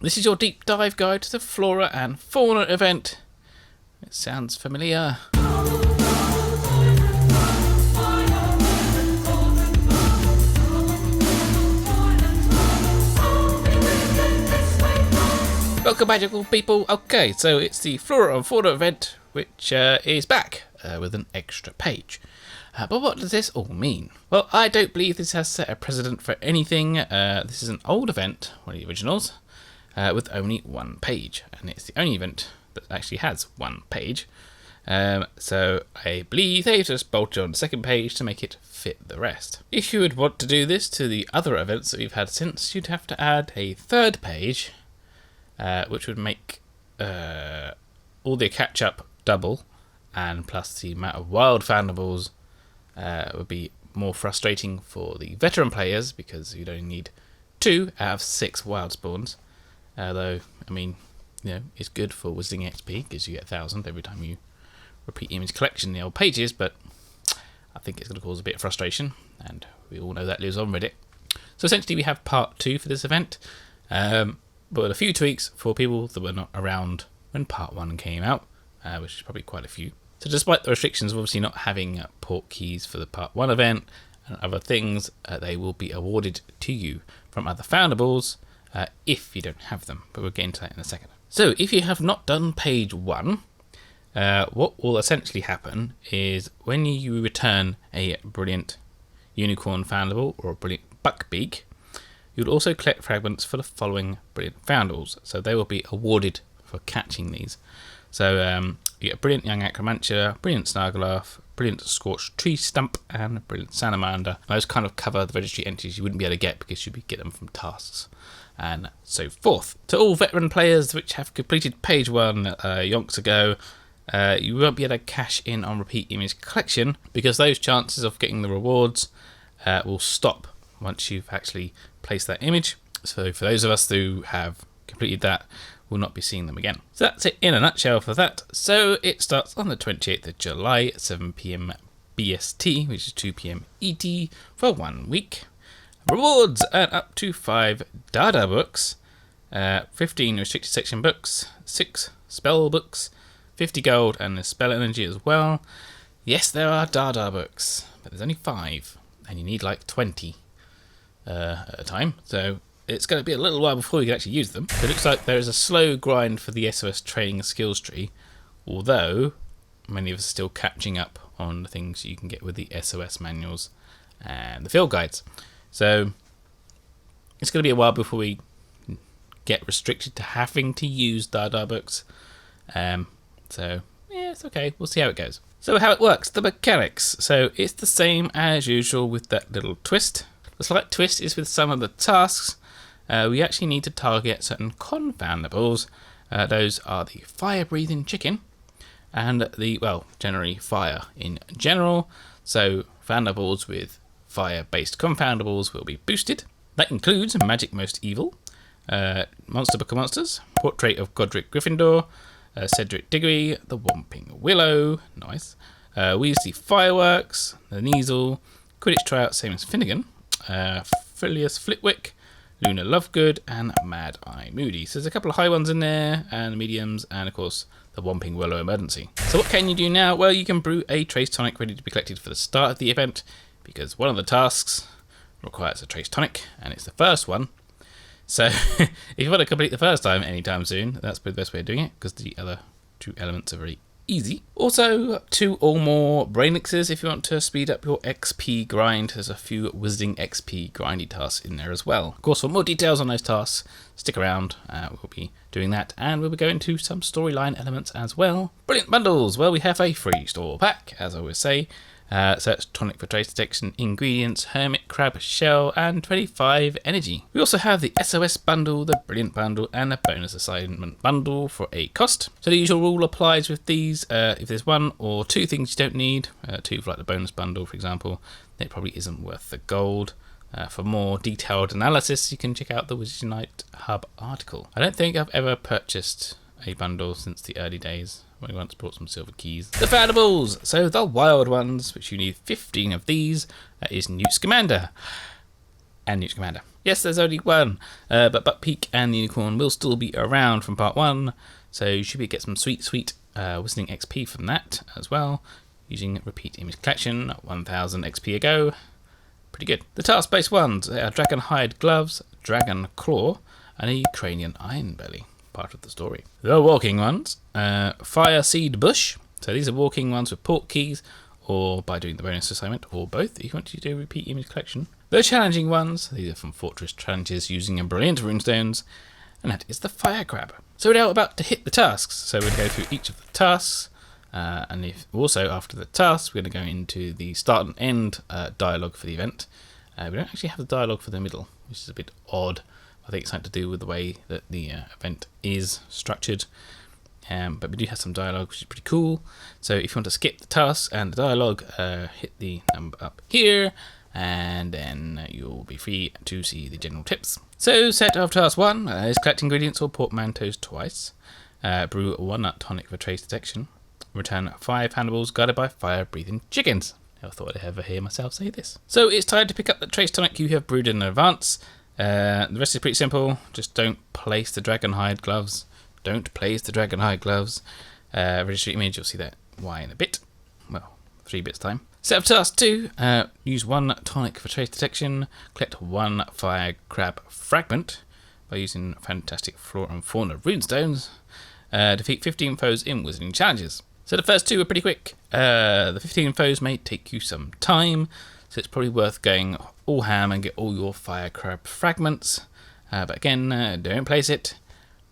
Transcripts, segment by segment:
This is your deep dive guide to the Flora and Fauna event. It sounds familiar. Welcome, magical people. Okay, so it's the Flora and Fauna event, which is back with an extra page. But what does this all mean? Well, I don't believe this has set a precedent for anything. This is an old event, one of the originals, with only one page, and it's the only event that actually has one page. So I believe they just bolted on the second page to make it fit the rest. If you would want to do this to the other events that we've had since, you'd have to add a third page, which would make all the catch-up double, and plus the amount of wild Foundables would be more frustrating for the veteran players, because you'd only need 2 out of 6 wild spawns. Though, I mean, you know, it's good for Wizarding XP, because you get 1,000 every time you repeat image collection in the old pages, but I think it's going to cause a bit of frustration, and we all know that lives on Reddit. So essentially we have part 2 for this event, but with a few tweaks for people that were not around when part 1 came out, which is probably quite a few. So despite the restrictions of obviously not having port keys for the part 1 event and other things, they will be awarded to you from other Foundables if you don't have them, but we'll get into that in a second. So if you have not done page 1, what will essentially happen is when you return a brilliant unicorn Foundable or a brilliant buckbeak, you'll also collect fragments for the following brilliant Foundables, so they will be awarded for catching these. So you get a brilliant young Acromantia, brilliant Snargloth, brilliant Scorched Tree Stump, and brilliant Salamander. Those kind of cover the registry entries you wouldn't be able to get because you'd get them from tasks and so forth. To all veteran players which have completed page 1 yonks ago, you won't be able to cash in on repeat image collection because those chances of getting the rewards will stop once you've actually placed that image. So for those of us who have completed that, we'll not be seeing them again. So that's it in a nutshell for that. So it starts on the 28th of July at 7 PM BST, which is 2 PM ET, for 1 week. Rewards earn up to 5 Dada books, 15 restricted section books, 6 spell books, 50 gold, and a spell energy as well. Yes, there are Dada books, but there's only 5, and you need like 20 at a time. So it's going to be a little while before you can actually use them. It looks like there is a slow grind for the SOS training skills tree, although many of us are still catching up on the things you can get with the SOS manuals and the field guides. So it's going to be a while before we get restricted to having to use Dada books. So yeah, it's okay. We'll see how it goes. So how it works, the mechanics. So it's the same as usual with that little twist. The slight twist is with some of the tasks. We actually need to target certain confoundables. Those are the fire-breathing chicken and the, well, generally fire in general. So Foundables with fire-based confoundables will be boosted. That includes Magic Most Evil, Monster Book of Monsters, Portrait of Godric Gryffindor, Cedric Diggory, the Whomping Willow, nice, Weasley Fireworks, the Kneasel, Quidditch Tryout, same as Finnegan, Phileas Flitwick, Luna Lovegood, and Mad Eye Moody. So there's a couple of high ones in there, and the mediums, and of course the Whomping Willow Emergency. So what can you do now? Well, you can brew a Trace Tonic ready to be collected for the start of the event, because one of the tasks requires a Trace Tonic, and it's the first one. So if you want to complete the first time anytime soon, that's probably the best way of doing it, because the other 2 elements are very easy. Also, 2 or more brain elixirs if you want to speed up your XP grind. There's a few Wizarding XP grindy tasks in there as well. Of course, for more details on those tasks, stick around. We'll be doing that, and we'll be going to some storyline elements as well. Brilliant bundles. Well, we have a free store pack, as I always say. So it's Tonic for Trace Detection, Ingredients, Hermit Crab Shell, and 25 Energy. We also have the SOS Bundle, the Brilliant Bundle, and the Bonus Assignment Bundle for a cost. So the usual rule applies with these. If there's 1 or 2 things you don't need, 2 for like the Bonus Bundle, for example, then it probably isn't worth the gold. For more detailed analysis, you can check out the Wizard Unite Hub article. I don't think I've ever purchased a bundle since the early days. We once brought some silver keys. The Foundables! So the wild ones, which you need 15 of these, is Newt Scamander. and Newt Commander. Yes, there's only one, but Buckpeak and the Unicorn will still be around from part 1, so you should be get some sweet Whistling XP from that as well, using Repeat Image Collection, 1000 XP ago. Pretty good. The task-based ones are Dragon Hide Gloves, Dragon Claw, and a Ukrainian Iron Belly, part of the story. The walking ones, Fire Seed Bush, so these are walking ones with Portkeys, or by doing the bonus assignment, or both if you want to do Repeat Image Collection. The challenging ones, these are from Fortress Challenges using a brilliant runestones, and that is the Fire Crab. So we're now about to hit the tasks, so we'll go through each of the tasks, and if also after the tasks we're going to go into the start and end dialogue for the event. We don't actually have the dialogue for the middle, which is a bit odd. I think it's something to do with the way that the event is structured. But we do have some dialogue, which is pretty cool. So if you want to skip the tasks and the dialogue, hit the number up here, and then you'll be free to see the general tips. So set of task 1 is collect ingredients or portmanteaus twice, brew 1 nut tonic for trace detection, return 5 Foundables guarded by fire-breathing chickens. Never thought I'd ever hear myself say this. So it's time to pick up the trace tonic you have brewed in advance. The rest is pretty simple. Just don't place the Dragon Hide Gloves. Don't place the Dragon Hide Gloves. Registry image, you'll see that why in a bit. Well, 3 bits time. Set of task 2, use 1 tonic for trace detection, collect 1 fire crab fragment by using fantastic Flora and Fauna runestones, defeat 15 foes in Wizarding Challenges. So the first 2 are pretty quick. The 15 foes may take you some time, so it's probably worth going all ham and get all your fire crab fragments. But again, don't place it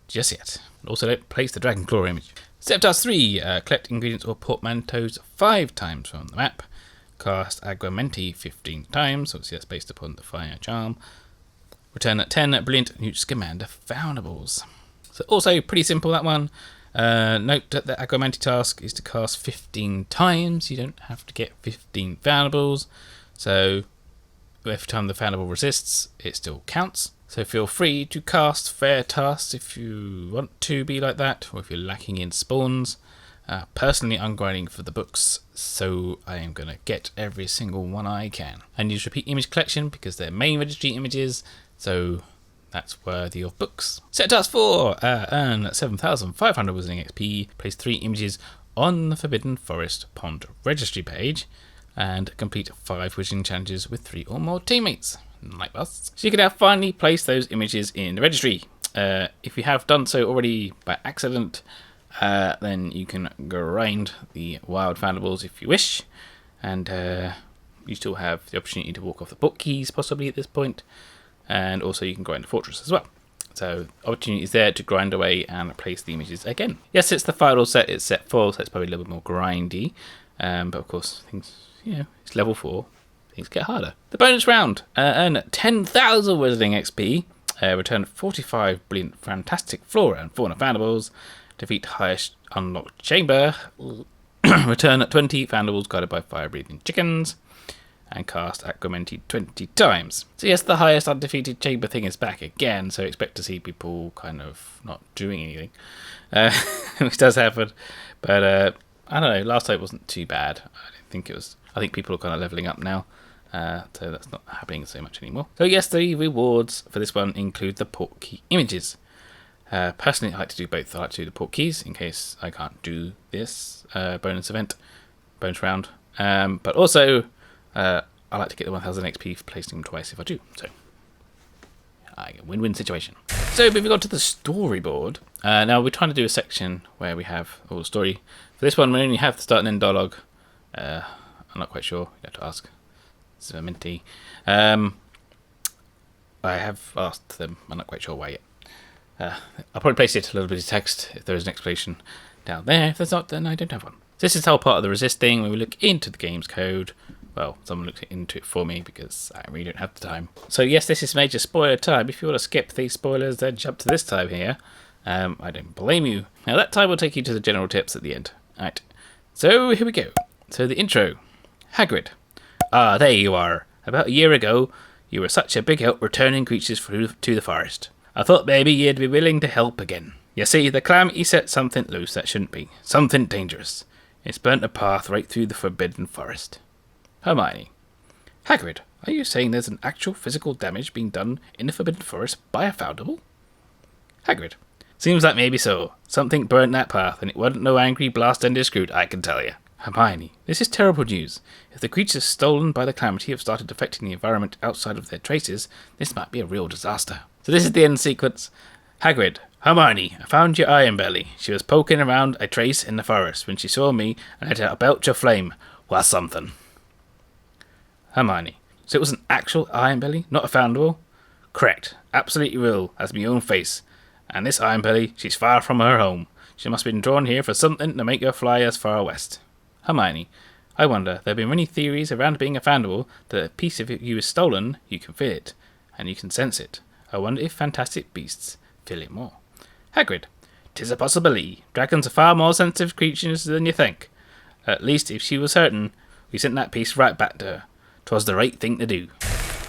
just yet. Also don't place the Dragon Claw image. Set of task 3, collect ingredients or portmanteaus 5 times from the map. Cast augmented 15 times, obviously that's based upon the fire charm. Return 10 brilliant Newt Commander Foundables. So also pretty simple, that one. Note that the augmented task is to cast 15 times. You don't have to get 15 Foundables. So every time the Foundable resists, it still counts. So feel free to cast fair tasks if you want to be like that, or if you're lacking in spawns. Personally, I'm grinding for the books, so I am going to get every single one I can. And use Repeat Image Collection because they're main registry images, so that's worthy of books. Set task 4, earn 7,500 Wizarding XP, place 3 images on the Forbidden Forest Pond registry page, and complete 5 Wizarding Challenges with 3 or more teammates. Like us. So you can now finally place those images in the registry. If you have done so already by accident, then you can grind the wild Foundables if you wish, and you still have the opportunity to walk off the Portkeys possibly at this point, and also you can grind the Fortress as well. So opportunity is there to grind away and place the images again. Yes, it's the final set, it's set 4, so it's probably a little bit more grindy, but of course things, it's level 4. Things get harder. The bonus round, earn 10,000 Wizarding XP, return 45 brilliant fantastic Flora and Fauna Foundables, defeat highest unlocked chamber, return 20 Foundables guarded by fire-breathing chickens, and cast augmented 20 times. So yes, the highest undefeated chamber thing is back again, so expect to see people kind of not doing anything, which does happen, but I don't know, last time it wasn't too bad. I think people are kind of leveling up now. So that's not happening so much anymore. So yes, the rewards for this one include the Portkey images. Personally, I like to do both. I like to do the Portkeys in case I can't do this bonus round. But also, I like to get the 1000 XP for placing them twice if I do. So, I get a win-win situation. So moving on to the storyboard. Now we're trying to do a section where we have all the story. For this one, we only have the start and end dialogue. I'm not quite sure. You have to ask. It's a minty. I have asked them. I'm not quite sure why yet. I'll probably place it a little bit of text if there is an explanation down there. If there's not, then I don't have one. This is how part of the resist thing when we look into the game's code. Well, someone looked into it for me because I really don't have the time. So yes, this is major spoiler time. If you want to skip these spoilers, then jump to this time here. I don't blame you. Now that time will take you to the general tips at the end. Alright, so here we go. So the intro. Hagrid. Ah, there you are. About a year ago, you were such a big help returning creatures to the forest. I thought maybe you'd be willing to help again. You see, the calamity set something loose that shouldn't be. Something dangerous. It's burnt a path right through the Forbidden Forest. Hermione. Hagrid, Are you saying there's an actual physical damage being done in the Forbidden Forest by a Foundable? Hagrid. Seems like maybe so. Something burnt that path, and it wasn't no angry blast under Scroot, I can tell you. Hermione. This is terrible news. If the creatures stolen by the Calamity have started affecting the environment outside of their traces, this might be a real disaster. So this is the end sequence. Hagrid. Hermione, I found your Iron Belly. She was poking around a trace in the forest when she saw me and let out a belch of flame. Well, something. Hermione. So it was an actual Iron Belly, not a Foundable? Correct. Absolutely real, as my own face. And this Iron Belly, she's far from her home. She must have been drawn here for something to make her fly as far west. Hermione. I wonder, there have been many theories around being a Foundable that a piece of you is stolen, you can feel it, and you can sense it. I wonder if fantastic beasts feel it more. Hagrid. 'Tis a possibility. Dragons are far more sensitive creatures than you think. At least if she was certain, we sent that piece right back to her. 'Twas the right thing to do.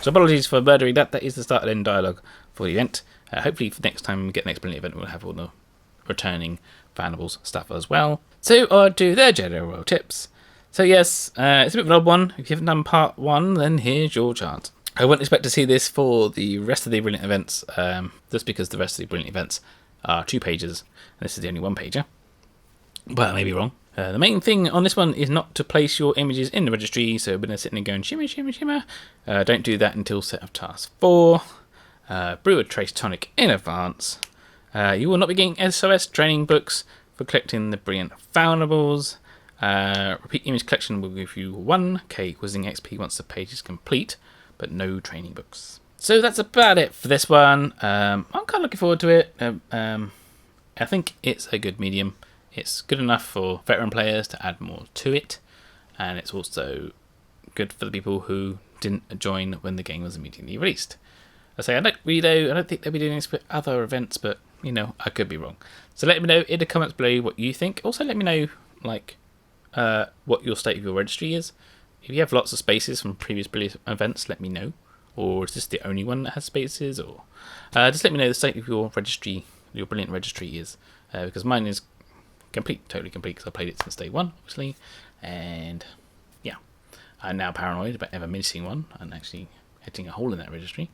So apologies for murdering that. That is the start and end dialogue for the event. Hopefully for next time we get the next brilliant event, we'll have all the returning Foundables stuff as well. So on to their general tips. So yes, it's a bit of an odd one. If you haven't done part 1, then here's your chance. I wouldn't expect to see this for the rest of the brilliant events, just because the rest of the brilliant events are 2 pages, and this is the only 1-pager. But I may be wrong. The main thing on this one is not to place your images in the registry, so when they're sitting there going shimmer, shimmer, shimmer, don't do that until set of task 4. Brew a trace tonic in advance. You will not be getting SOS training books for collecting the brilliant Foundables. Repeat image collection will give you 1k quizzing XP once the page is complete, but no training books. So that's about it for this one. I'm kind of looking forward to it. I think it's a good medium. It's good enough for veteran players to add more to it, and it's also good for the people who didn't join when the game was immediately released. I don't think they'll be doing this with other events, but you know, I could be wrong. So let me know in the comments below what you think. Also let me know what your state of your registry is. If you have lots of spaces from previous brilliant events, let me know. Or is this the only one that has spaces? Or just let me know the state of your registry, your brilliant registry is, because mine is totally complete, because I played it since day 1, obviously, and yeah, I'm now paranoid about ever missing one and actually hitting a hole in that registry,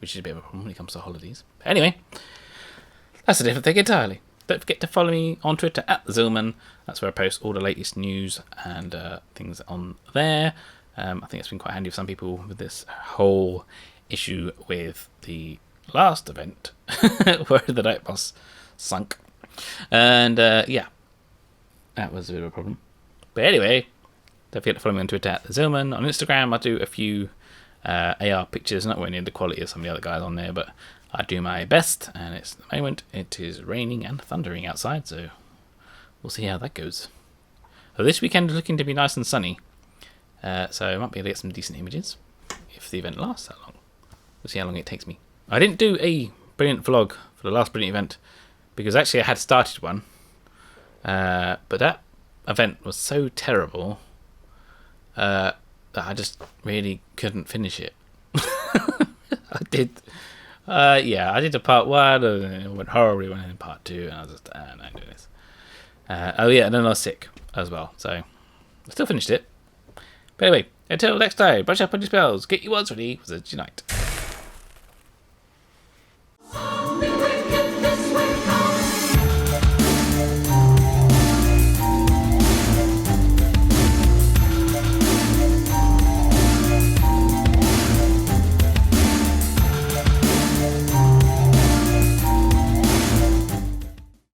which is a bit of a problem when it comes to holidays. But anyway, that's a different thing entirely. Don't forget to follow me on Twitter @Zealman. That's where I post all the latest news and things on there. I think it's been quite handy for some people with this whole issue with the last event where the night boss sunk. And yeah, that was a bit of a problem. But anyway, don't forget to follow me on Twitter @Zealman. On Instagram, I do a few AR pictures, not really the quality of some of the other guys on there, but I do my best, and at the moment it is raining and thundering outside, so we'll see how that goes. So this weekend is looking to be nice and sunny, so I might be able to get some decent images if the event lasts that long. We'll see how long it takes me. I didn't do a brilliant vlog for the last brilliant event, because actually I had started one, but that event was so terrible that I just really couldn't finish it. I did a part 1 and it went horribly when I did part 2, and I was just, no, I'm doing this. Oh yeah, and then I was sick as well, so I still finished it. But anyway, until next time, brush up on your spells, get your words ready for the night.